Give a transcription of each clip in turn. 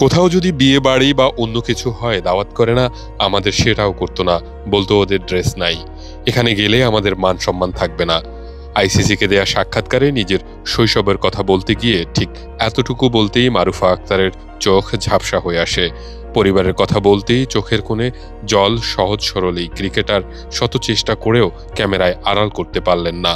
কোথাও যদি বিয়ে বাড়ি বা অন্য কিছু হয় দাওয়াত করে না, আমাদের সেটাও করতো না, বলতো ওদের ড্রেস নাই, এখানে গেলে আমাদের মান সম্মান থাকবে না। আইসিসিকে দেয়া সাক্ষাৎকারে নিজের শৈশবের কথা বলতে গিয়ে ঠিক এতটুকু বলতেই মারুফা আক্তারের চোখ ঝাপসা হয়ে আসে। পরিবারের কথা বলতেই চোখের কোণে জল। সহজ সরল এই ক্রিকেটার শত চেষ্টা করেও ক্যামেরায় আড়াল করতে পারলেন না।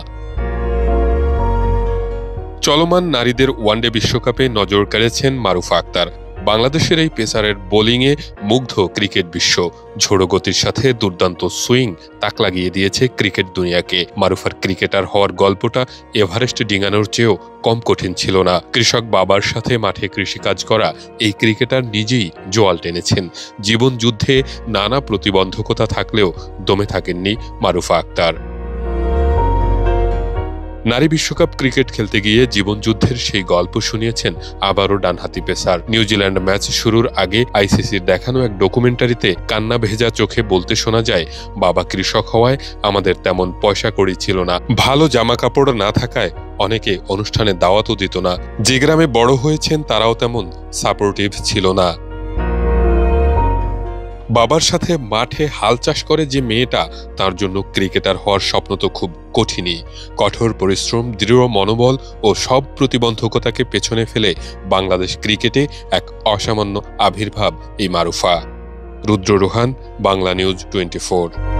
চলমান নারীদের ওয়ানডে বিশ্বকাপে নজর কেড়েছেন মারুফা আক্তার। বাংলাদেশের এই পেসারের বোলিংয়ে মুগ্ধ ক্রিকেট বিশ্ব। ঝোড়ো গতির সাথে দুর্দান্ত সুইং তাক লাগিয়ে দিয়েছে ক্রিকেট দুনিয়াকে। মারুফার ক্রিকেটার হওয়ার গল্পটা এভারেস্ট ডিঙানোর চেয়েও কম কঠিন ছিল না। কৃষক বাবার সাথে মাঠে কৃষিকাজ করা এই ক্রিকেটার নিজেই জোয়াল টেনেছেন। জীবন যুদ্ধে নানা প্রতিবন্ধকতা থাকলেও দমে থাকেননি মারুফা আক্তার। নারী বিশ্বকাপ ক্রিকেট খেলতে গিয়ে জীবনযুদ্ধের সেই গল্প শুনিয়েছেন আবারও ডানহাতি পেসার। নিউজিল্যান্ড ম্যাচ শুরুর আগে আইসিসির দেখানো এক ডকুমেন্টারিতে কান্না ভেজা চোখে বলতে শোনা যায়, বাবা কৃষক হওয়ায় আমাদের তেমন পয়সা কড়ি ছিল না, ভালো জামা কাপড় না থাকায় অনেকে অনুষ্ঠানে দাওয়াতও দিত না, যে গ্রামে বড় হয়েছেন তারাও তেমন সাপোর্টিভ ছিল না। বাবার সাথে মাঠে হাল চাষ করে যে মেয়েটা, তার জন্য ক্রিকেটার হওয়ার স্বপ্ন তো খুব কঠিনই। কঠোর পরিশ্রম, দৃঢ় মনোবল ও সব প্রতিবন্ধকতাকে পেছনে ফেলে বাংলাদেশ ক্রিকেটে এক অসামান্য আবির্ভাব এই মারুফা। রুদ্র রোহান, বাংলা নিউজ 24।